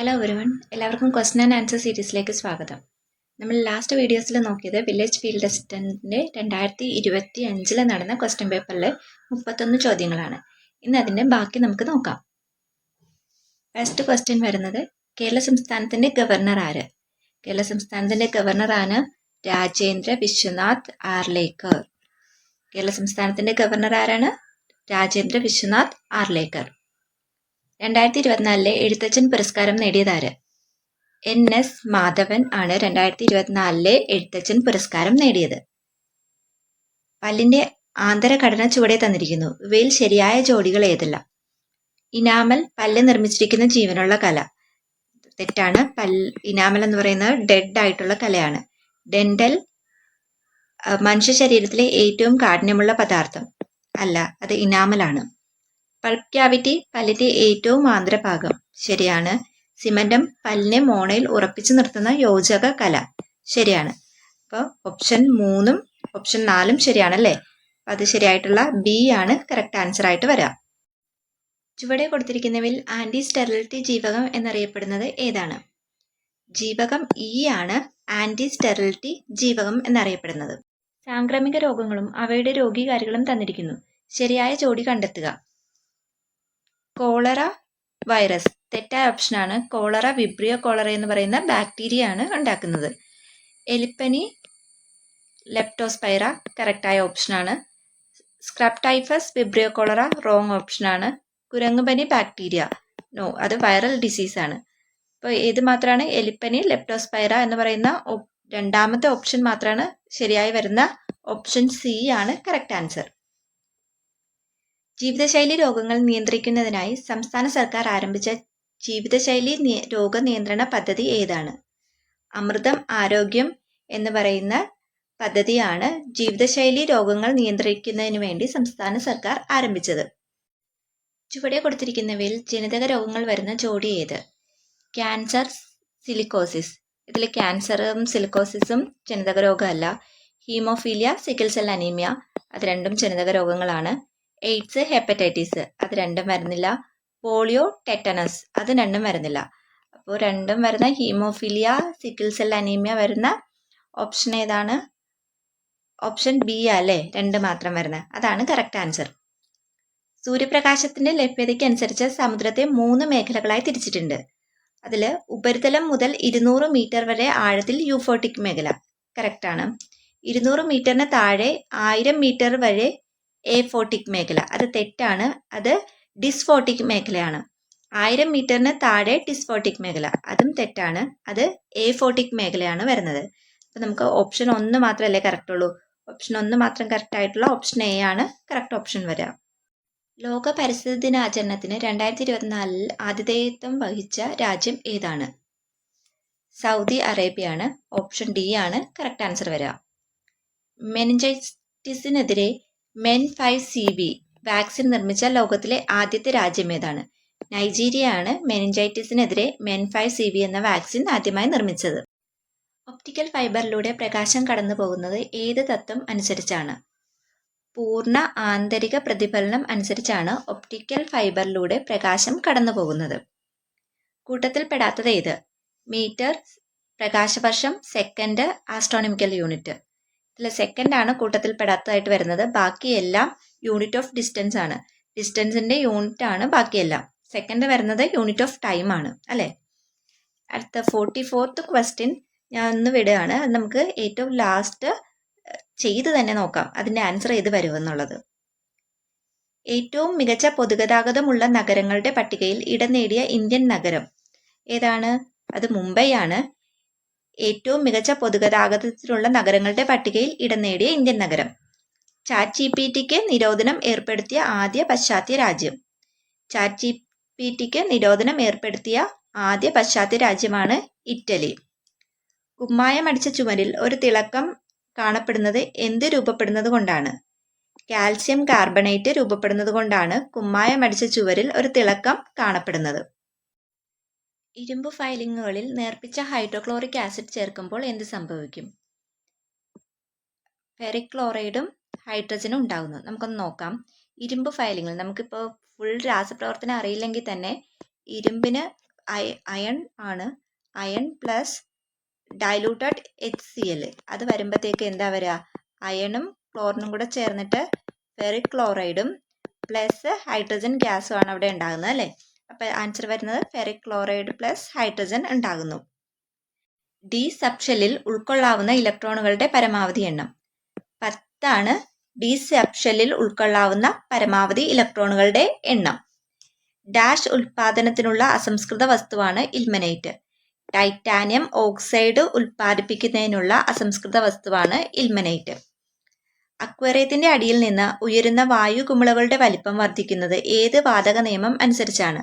Hello everyone, എല്ലാവർക്കും question and answer സീരീസിലേക്ക് സ്വാഗതം. നമ്മൾ ലാസ്റ്റ് വീഡിയോസിൽ നോക്കിയത് വില്ലേജ് ഫീൽഡ് അസിസ്റ്റൻറ്റിൻ്റെ 2025 നടന്ന ക്വസ്റ്റ്യൻ പേപ്പറിലെ 31 ചോദ്യങ്ങളാണ്. ഇന്ന് അതിൻ്റെ ബാക്കി നമുക്ക് നോക്കാം. ഫസ്റ്റ് ക്വസ്റ്റ്യൻ വരുന്നത്, കേരള സംസ്ഥാനത്തിൻ്റെ ഗവർണർ ആര്? കേരള സംസ്ഥാനത്തിൻ്റെ ഗവർണറാണ് രാജേന്ദ്ര വിശ്വനാഥ് ആർലേക്കർ. കേരള സംസ്ഥാനത്തിൻ്റെ ഗവർണർ ആരാണ്? രാജേന്ദ്ര വിശ്വനാഥ് ആർലേക്കർ. 2024 എഴുത്തച്ഛൻ പുരസ്കാരം നേടിയതാര്? NS മാധവൻ ആണ് 2024 എഴുത്തച്ഛൻ പുരസ്കാരം നേടിയത്. പല്ലിന്റെ ആന്തരഘടന ചുവടെ തന്നിരിക്കുന്നു. ഇവയിൽ ശരിയായ ജോഡികൾ ഏതെല്ലാം? ഇനാമൽ പല്ല് നിർമ്മിച്ചിരിക്കുന്ന ജീവനുള്ള കല. തെറ്റാണ്. ഇനാമൽ എന്ന് പറയുന്നത് ഡെഡ് ആയിട്ടുള്ള കലയാണ്. ഡെന്റൽ മനുഷ്യ ശരീരത്തിലെ ഏറ്റവും കാഠിന്യമുള്ള പദാർത്ഥം അല്ല, അത് ഇനാമലാണ്. പൾപ്പ് ക്യാവിറ്റി പല്ലിന്റെ ഏറ്റവും ആന്തരഭാഗം. ശരിയാണ്. സിമന്റം പല്ലിനെ മോണയിൽ ഉറപ്പിച്ചു നിർത്തുന്ന യോജക കല. ശരിയാണ്. അപ്പോൾ ഓപ്ഷൻ 3ഉം ഓപ്ഷൻ 4ഉം ശരിയാണല്ലേ. അപ്പം അത് ശരിയായിട്ടുള്ള B ആണ് കറക്റ്റ് ആൻസർ ആയിട്ട് വരാം. ചുവടെ കൊടുത്തിരിക്കുന്നവയിൽ ആന്റി സ്റ്റെറിലിറ്റി ജീവകം എന്നറിയപ്പെടുന്നത് ഏതാണ്? ജീവകം E ആണ് ആന്റി സ്റ്റെറിലിറ്റി ജീവകം എന്നറിയപ്പെടുന്നത്. സാംക്രമിക രോഗങ്ങളും അവയുടെ രോഗികാരികളും തന്നിരിക്കുന്നു. ശരിയായ ജോഡി കണ്ടെത്തുക. Cholera virus. തെറ്റായ ഓപ്ഷനാണ്. കോളറ വിബ്രിയോ കോളറ എന്ന് പറയുന്ന ബാക്ടീരിയ ആണ് ഉണ്ടാക്കുന്നത്. എലിപ്പനി ലെപ്റ്റോസ്പൈറ കറക്റ്റായ ഓപ്ഷനാണ്. Scrub typhus Vibrio cholera wrong ഓപ്ഷനാണ്. കുരങ്ങുപനി ബാക്ടീരിയ നോ, അത് വൈറൽ ഡിസീസ് ആണ്. അപ്പോൾ ഏത് മാത്രമാണ്? എലിപ്പനി ലെപ്റ്റോസ്പൈറ എന്ന് പറയുന്ന രണ്ടാമത്തെ ഓപ്ഷൻ മാത്രമാണ് ശരിയായി വരുന്ന ഓപ്ഷൻ C ആണ് കറക്റ്റ് ആൻസർ. ജീവിതശൈലി രോഗങ്ങൾ നിയന്ത്രിക്കുന്നതിനായി സംസ്ഥാന സർക്കാർ ആരംഭിച്ച ജീവിതശൈലി രോഗനിയന്ത്രണ പദ്ധതി ഏതാണ്? അമൃതം ആരോഗ്യം എന്ന് പറയുന്ന പദ്ധതിയാണ് ജീവിതശൈലി രോഗങ്ങൾ നിയന്ത്രിക്കുന്നതിന് വേണ്ടി സംസ്ഥാന സർക്കാർ ആരംഭിച്ചത്. ചുവടെ കൊടുത്തിരിക്കുന്നവയിൽ ജനിതക രോഗങ്ങൾ വരുന്ന ജോഡി ഏത്? Cancer, silicosis. ഇതിൽ ക്യാൻസറും സിലിക്കോസിസും ജനിതക രോഗമല്ല. ഹീമോഫീലിയ, സിക്കിൾ സെൽ അനീമിയ, അത് രണ്ടും ജനിതക രോഗങ്ങളാണ്. എയ്ഡ്സ്, ഹെപ്പറ്റൈറ്റിസ്, അത് രണ്ടും വരുന്നില്ല. പോളിയോ, ടെറ്റനസ്, അത് രണ്ടും വരുന്നില്ല. അപ്പോൾ രണ്ടും വരുന്ന ഹീമോഫീലിയ, സിക്കിൾ സെൽ അനീമിയ വരുന്ന ഓപ്ഷൻ ഏതാണ്? ഓപ്ഷൻ B അല്ലേ, രണ്ട് മാത്രം വരുന്നത്. അതാണ് കറക്റ്റ് ആൻസർ. സൂര്യപ്രകാശത്തിന്റെ ലഭ്യതയ്ക്ക് അനുസരിച്ച് സമുദ്രത്തെ 3 മേഖലകളായി തിരിച്ചിട്ടുണ്ട്. അതിൽ ഉപരിതലം മുതൽ 200 മീറ്റർ വരെ ആഴത്തിൽ യൂഫോട്ടിക് മേഖല കറക്റ്റാണ്. 200 മീറ്ററിന് താഴെ 1000 മീറ്റർ വരെ എഫോട്ടിക് മേഖല, അത് തെറ്റാണ്. അത് ഡിസ്ഫോട്ടിക് മേഖലയാണ്. 1000 മീറ്ററിന് താഴെ ഡിസ്ഫോട്ടിക് മേഖല, അതും തെറ്റാണ്. അത് എഫോട്ടിക് മേഖലയാണ് വരുന്നത്. അപ്പം നമുക്ക് ഓപ്ഷൻ 1 മാത്രമല്ലേ കറക്റ്റ് ഉള്ളൂ. ഓപ്ഷൻ 1 മാത്രം കറക്റ്റ് ആയിട്ടുള്ള ഓപ്ഷൻ A ആണ് കറക്റ്റ് ഓപ്ഷൻ വരിക. ലോക പരിസ്ഥിതി ദിനാചരണത്തിന് 2024 ആതിഥേയത്വം വഹിച്ച രാജ്യം ഏതാണ്? സൗദി അറേബ്യ ആണ്. ഓപ്ഷൻ D ആണ് കറക്റ്റ് ആൻസർ വരിക. മെനിഞ്ചൈറ്റിസിനെതിരെ MEN5CV വാക്സിൻ നിർമ്മിച്ച ലോകത്തിലെ ആദ്യത്തെ രാജ്യം ഏതാണ്? നൈജീരിയ ആണ് മെനിഞ്ചൈറ്റിസിനെതിരെ MEN5CV എന്ന വാക്സിൻ ആദ്യമായി നിർമ്മിച്ചത്. ഒപ്റ്റിക്കൽ ഫൈബറിലൂടെ പ്രകാശം കടന്നു പോകുന്നത് ഏത് തത്വം അനുസരിച്ചാണ്? പൂർണ്ണ ആന്തരിക പ്രതിഫലനം അനുസരിച്ചാണ് ഒപ്റ്റിക്കൽ ഫൈബറിലൂടെ പ്രകാശം കടന്നു പോകുന്നത്. കൂട്ടത്തിൽ പെടാത്തത് ഏത്? മീറ്റർ, പ്രകാശവർഷം, സെക്കൻഡ്, ആസ്ട്രോണമിക്കൽ യൂണിറ്റ്. ഇതിൽ സെക്കൻഡ് ആണ് കൂട്ടത്തിൽ പെടാത്തതായിട്ട് വരുന്നത്. ബാക്കിയെല്ലാം യൂണിറ്റ് ഓഫ് ഡിസ്റ്റൻസ് ആണ്. ഡിസ്റ്റൻസിന്റെ യൂണിറ്റ് ആണ് ബാക്കിയെല്ലാം. സെക്കൻഡ് വരുന്നത് യൂണിറ്റ് ഓഫ് ടൈം ആണ് അല്ലേ. അടുത്ത 44th ക്വസ്റ്റ്യൻ ഞാൻ ഒന്ന് വിടുകയാണ്. അത് നമുക്ക് ഏറ്റവും ലാസ്റ്റ് ചെയ്ത് തന്നെ നോക്കാം അതിന്റെ ആൻസർ ഏത് വരുമെന്നുള്ളത്. ഏറ്റവും മികച്ച പൊതുഗതാഗതമുള്ള നഗരങ്ങളുടെ പട്ടികയിൽ ഇടം നേടിയ ഇന്ത്യൻ നഗരം ഏതാണ്? അത് മുംബൈ ആണ്. ഏറ്റവും മികച്ച പൊതുഗതാഗതത്തിലുള്ള നഗരങ്ങളുടെ പട്ടികയിൽ ഇടം നേടിയ ഇന്ത്യൻ നഗരം. ChatGPTക്ക് നിരോധനം ഏർപ്പെടുത്തിയ ആദ്യ പാശ്ചാത്യ രാജ്യം. ChatGPTക്ക് നിരോധനം ഏർപ്പെടുത്തിയ ആദ്യ പാശ്ചാത്യ രാജ്യമാണ് ഇറ്റലി. കുമ്മായമടിച്ച ചുമരിൽ ഒരു തിളക്കം കാണപ്പെടുന്നത് എന്ത് രൂപപ്പെടുന്നത് കൊണ്ടാണ്? കാൽസ്യം കാർബണേറ്റ് രൂപപ്പെടുന്നത് കൊണ്ടാണ് കുമ്മായമടിച്ച ചുവരിൽ ഒരു തിളക്കം കാണപ്പെടുന്നത്. ഇരുമ്പ് ഫയലിങ്ങുകളിൽ നേർപ്പിച്ച ഹൈഡ്രോക്ലോറിക് ആസിഡ് ചേർക്കുമ്പോൾ എന്ത് സംഭവിക്കും? ഫെറിക് ക്ലോറൈഡും ഹൈഡ്രജനും ഉണ്ടാകുന്നു. നമുക്കൊന്ന് നോക്കാം. ഇരുമ്പ് ഫയലിങ്ങൾ നമുക്കിപ്പോൾ ഫുൾ രാസപ്രവർത്തനം അറിയില്ലെങ്കിൽ തന്നെ ഇരുമ്പിന് അയൺ ആണ്. Iron plus diluted HCl. അത് വരുമ്പോഴത്തേക്ക് എന്താ വരിക? അയണും ക്ലോറിനും കൂടെ ചേർന്നിട്ട് ഫെറിക് ക്ലോറൈഡും പ്ലസ് ഹൈഡ്രജൻ ഗ്യാസും ആണ് അവിടെ ഉണ്ടാകുന്നത് അല്ലേ? അപ്പോൾ ആൻസർ വരുന്നത് ഫെറിക് ക്ലോറൈഡ് പ്ലസ് ഹൈഡ്രജൻ ഉണ്ടാകുന്നു. ഡി സബ്ഷെല്ലിൽ ഉൾക്കൊള്ളാവുന്ന ഇലക്ട്രോണുകളുടെ പരമാവധി എണ്ണം 10 ഡി സബ്ഷെല്ലിൽ ഉൾക്കൊള്ളാവുന്ന പരമാവധി ഇലക്ട്രോണുകളുടെ എണ്ണം. ഡാഷ് ഉൽപാദനത്തിനുള്ള അസംസ്കൃത വസ്തുവാണ് ഇൽമനൈറ്റ്. ടൈറ്റാനിയം ഓക്സൈഡ് ഉൽപ്പാദിപ്പിക്കുന്നതിനുള്ള അസംസ്കൃത വസ്തുവാണ് ഇൽമനൈറ്റ്. അക്വേറിയത്തിന്റെ അടിയിൽ നിന്ന് ഉയരുന്ന വായു കുമിളകളുടെ വലിപ്പം വർദ്ധിക്കുന്നത് ഏത് വാതക നിയമം അനുസരിച്ചാണ്?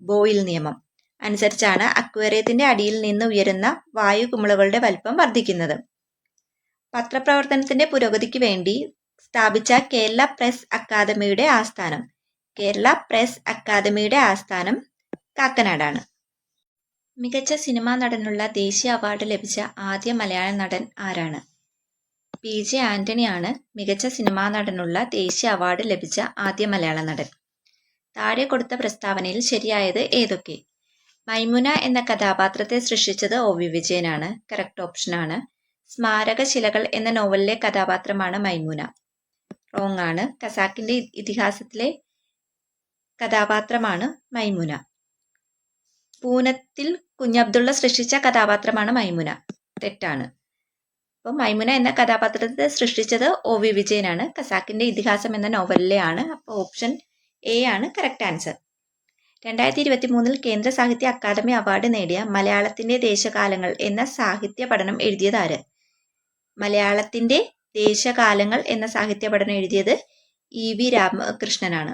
ബോയിൽ നിയമം അനുസരിച്ചാണ് അക്വേറിയത്തിന്റെ അടിയിൽ നിന്ന് ഉയരുന്ന വായു കുമിളകളുടെ വലിപ്പം വർദ്ധിക്കുന്നത്. പത്രപ്രവർത്തനത്തിന്റെ പുരോഗതിക്ക് വേണ്ടി സ്ഥാപിച്ച കേരള പ്രസ് അക്കാദമിയുടെ ആസ്ഥാനം. കേരള പ്രസ് അക്കാദമിയുടെ ആസ്ഥാനം കാക്കനാടാണ്. മികച്ച സിനിമാ നടനുള്ള ദേശീയ അവാർഡ് ലഭിച്ച ആദ്യ മലയാള നടൻ ആരാണ്? PJ ആന്റണിയാണ് മികച്ച സിനിമാ നടനുള്ള ദേശീയ അവാർഡ് ലഭിച്ച ആദ്യ മലയാള നടൻ. താഴെ കൊടുത്ത പ്രസ്താവനയിൽ ശരിയായത് ഏതൊക്കെ? മൈമുന എന്ന കഥാപാത്രത്തെ സൃഷ്ടിച്ചത് OV വിജയനാണ്. കറക്റ്റ് ഓപ്ഷനാണ്. സ്മാരകശിലകൾ എന്ന നോവലിലെ കഥാപാത്രമാണ് മൈമുന. റോങ് ആണ്. ഖസാക്കിന്റെ ഇതിഹാസത്തിലെ കഥാപാത്രമാണ് മൈമുന. പൂനത്തിൽ കുഞ്ഞബ്ദുള്ള സൃഷ്ടിച്ച കഥാപാത്രമാണ് മൈമുന. തെറ്റാണ്. അപ്പോൾ മൈമുന എന്ന കഥാപാത്രത്തെ സൃഷ്ടിച്ചത് OV വിജയനാണ്. ഖസാക്കിന്റെ ഇതിഹാസം എന്ന നോവലിലെയാണ്. അപ്പോൾ ഓപ്ഷൻ A ആണ് കറക്റ്റ് ആൻസർ. 2023 കേന്ദ്ര സാഹിത്യ അക്കാദമി അവാർഡ് നേടിയ മലയാളത്തിന്റെ ദേശകാലങ്ങൾ എന്ന സാഹിത്യ പഠനം എഴുതിയത് ആര്? മലയാളത്തിന്റെ ദേശകാലങ്ങൾ എന്ന സാഹിത്യ പഠനം എഴുതിയത് EV രാമകൃഷ്ണനാണ്.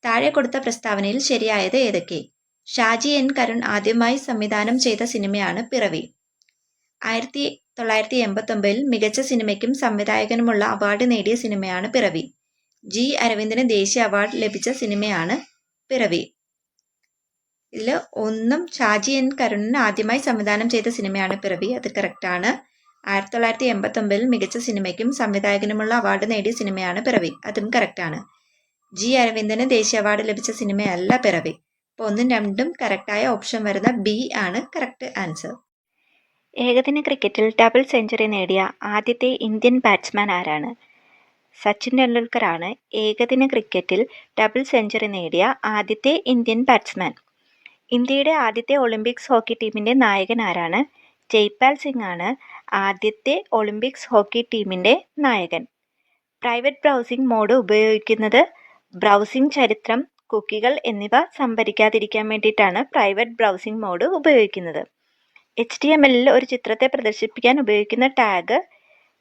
താഴെ കൊടുത്ത പ്രസ്താവനയിൽ ശരിയായത് ഏതൊക്കെ? ഷാജി N കരുൺ ആദ്യമായി സംവിധാനം ചെയ്ത സിനിമയാണ് പിറവി. 1989 മികച്ച സിനിമയ്ക്കും സംവിധായകനുമുള്ള അവാർഡ് നേടിയ സിനിമയാണ് പിറവി. G അരവിന്ദന് ദേശീയ അവാർഡ് ലഭിച്ച സിനിമയാണ് പിറവി. ഇതിൽ ഒന്നും ഷാജി N കരുണിന് ആദ്യമായി സംവിധാനം ചെയ്ത സിനിമയാണ് പിറവി. അത് കറക്റ്റാണ്. 1989 മികച്ച സിനിമയ്ക്കും സംവിധായകനുമുള്ള അവാർഡ് നേടിയ സിനിമയാണ് പിറവി. അതും കറക്റ്റാണ്. G അരവിന്ദന് ദേശീയ അവാർഡ് ലഭിച്ച സിനിമയല്ല പിറവി. അപ്പോൾ 1ഉം 2ഉം കറക്റ്റായ ഓപ്ഷൻ വരുന്ന B ആണ് കറക്റ്റ് ആൻസർ. ഏകദിന ക്രിക്കറ്റിൽ ഡബിൾ സെഞ്ചുറി നേടിയ ആദ്യത്തെ ഇന്ത്യൻ ബാറ്റ്സ്മാൻ ആരാണ്? സച്ചിൻ ടെണ്ടുൽക്കർ ആണ് ഏകദിന ക്രിക്കറ്റിൽ ഡബിൾ സെഞ്ചുറി നേടിയ ആദ്യത്തെ ഇന്ത്യൻ ബാറ്റ്സ്മാൻ. ഇന്ത്യയുടെ ആദ്യത്തെ ഒളിമ്പിക്സ് ഹോക്കി ടീമിന്റെ നായകൻ ആരാണ്? ജയ്പാൽ സിംഗ് ആണ് ആദ്യത്തെ ഒളിമ്പിക്സ് ഹോക്കി ടീമിന്റെ നായകൻ. പ്രൈവറ്റ് ബ്രൗസിംഗ് മോഡ് ഉപയോഗിക്കുന്നത് ബ്രൗസിംഗ് ചരിത്രം, കുക്കികൾ എന്നിവ സംഭരിക്കാതിരിക്കാൻ വേണ്ടിയിട്ടാണ് പ്രൈവറ്റ് ബ്രൗസിംഗ് മോഡ് ഉപയോഗിക്കുന്നത്. HTML ഒരു ചിത്രത്തെ പ്രദർശിപ്പിക്കാൻ ഉപയോഗിക്കുന്ന ടാഗ്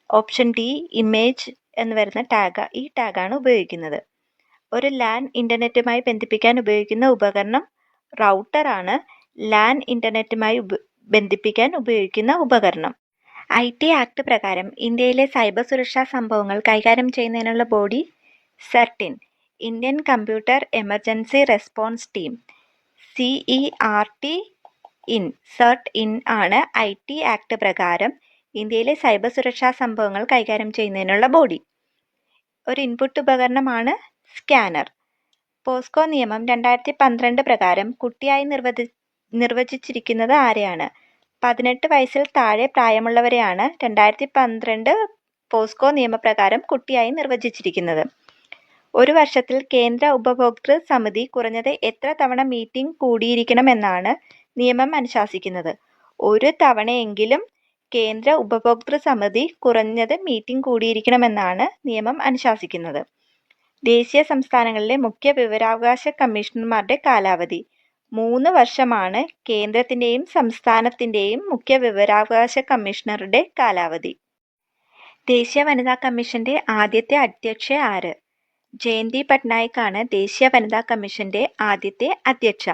ഓപ്ഷൻ D ഇമേജ് എന്ന് വരുന്ന ടാഗ്. ഈ ടാഗാണ് ഉപയോഗിക്കുന്നത്. ഒരു LAN ഇന്റർനെറ്റുമായി ബന്ധിപ്പിക്കാൻ ഉപയോഗിക്കുന്ന ഉപകരണം റൗട്ടറാണ് LAN ഇന്റർനെറ്റുമായി ബന്ധിപ്പിക്കാൻ ഉപയോഗിക്കുന്ന ഉപകരണം. IT ആക്ട് പ്രകാരം ഇന്ത്യയിലെ സൈബർ സുരക്ഷാ സംഭവങ്ങൾ കൈകാര്യം ചെയ്യുന്നതിനുള്ള body CERT-IN, Indian computer emergency response team. CERT-IN, CERT-IN ആണ് IT ആക്ട് പ്രകാരം ഇന്ത്യയിലെ സൈബർ സുരക്ഷാ സംഭവങ്ങൾ കൈകാര്യം ചെയ്യുന്നതിനുള്ള ബോഡി. ഒരു ഇൻപുട്ട് ഉപകരണമാണ് സ്കാനർ. പോസ്കോ നിയമം 2012 പ്രകാരം കുട്ടിയായി നിർവചിച്ചിരിക്കുന്നത് ആരെയാണ്? 18 വയസ്സിൽ താഴെ പ്രായമുള്ളവരെയാണ് 2012 പോസ്കോ നിയമപ്രകാരം കുട്ടിയായി നിർവചിച്ചിരിക്കുന്നത്. ഒരു വർഷത്തിൽ കേന്ദ്ര ഉപഭോക്തൃ സമിതി കുറഞ്ഞത് എത്ര തവണ മീറ്റിംഗ് കൂടിയിരിക്കണമെന്നാണ് നിയമം അനുശാസിക്കുന്നത്? ഒരു തവണയെങ്കിലും കേന്ദ്ര ഉപഭോക്തൃ സമിതി കുറഞ്ഞത് മീറ്റിംഗ് കൂടിയിരിക്കണമെന്നാണ് നിയമം അനുശാസിക്കുന്നത്. ദേശീയ സംസ്ഥാനങ്ങളിലെ മുഖ്യ വിവരാവകാശ കമ്മീഷണർമാരുടെ കാലാവധി 3 വർഷമാണ്. കേന്ദ്രത്തിന്റെയും സംസ്ഥാനത്തിന്റെയും മുഖ്യ വിവരാവകാശ കമ്മീഷണറുടെ കാലാവധി. ദേശീയ വനിതാ കമ്മീഷന്റെ ആദ്യത്തെ അധ്യക്ഷ ആര്? ജയന്തി പട്നായിക് ആണ് ദേശീയ വനിതാ കമ്മീഷന്റെ ആദ്യത്തെ അധ്യക്ഷ.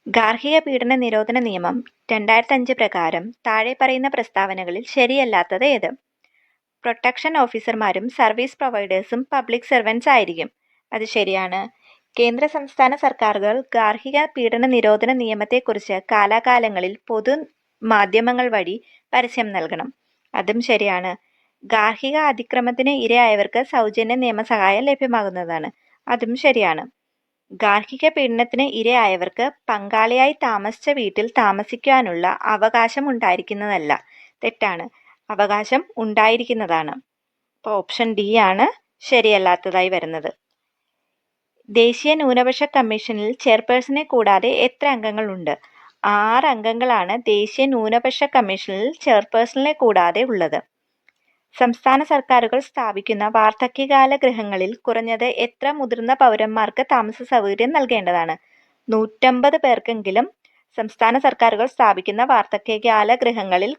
ഗാർഹിക പീഡന നിരോധന നിയമം 2005 പ്രകാരം താഴെ പറയുന്ന പ്രസ്താവനകളിൽ ശരിയല്ലാത്തത് ഏത്? പ്രൊട്ടക്ഷൻ ഓഫീസർമാരും സർവീസ് പ്രൊവൈഡേഴ്സും പബ്ലിക് സർവൻസ് ആയിരിക്കും. അത് ശരിയാണ്. കേന്ദ്ര സംസ്ഥാന സർക്കാരുകൾ ഗാർഹിക പീഡന നിരോധന നിയമത്തെക്കുറിച്ച് കാലാകാലങ്ങളിൽ പൊതു മാധ്യമങ്ങൾ വഴി പരസ്യം നൽകണം. അതും ശരിയാണ്. ഗാർഹിക അതിക്രമത്തിന് ഇരയായവർക്ക് സൗജന്യ നിയമസഹായം ലഭ്യമാകുന്നതാണ്. അതും ശരിയാണ്. ഗാർഹിക പീഡനത്തിന് ഇരയായവർക്ക് പങ്കാളിയായി താമസിച്ച വീട്ടിൽ താമസിക്കാനുള്ള അവകാശം ഉണ്ടായിരിക്കുന്നതല്ല. തെറ്റാണ്. അവകാശം ഉണ്ടായിരിക്കുന്നതാണ്. അപ്പോൾ ഓപ്ഷൻ ഡി ആണ് ശരിയല്ലാത്തതായി വരുന്നത്. ദേശീയ ന്യൂനപക്ഷ കമ്മീഷനിൽ ചെയർപേഴ്സണെ കൂടാതെ എത്ര അംഗങ്ങളുണ്ട്? 6 അംഗങ്ങളാണ് ദേശീയ ന്യൂനപക്ഷ കമ്മീഷനിൽ ചെയർപേഴ്സണെ കൂടാതെ ഉള്ളത്. സംസ്ഥാന സർക്കാരുകൾ സ്ഥാപിക്കുന്ന വാർദ്ധക്യകാല ഗൃഹങ്ങളിൽ കുറഞ്ഞത് എത്ര മുതിർന്ന പൗരന്മാർക്ക് താമസ സൗകര്യം നൽകേണ്ടതാണ്? 150 പേർക്കെങ്കിലും സംസ്ഥാന സർക്കാരുകൾ സ്ഥാപിക്കുന്ന വാർദ്ധക്യകാല ഗൃഹങ്ങളിൽ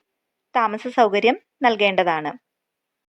താമസ സൗകര്യം നൽകേണ്ടതാണ്.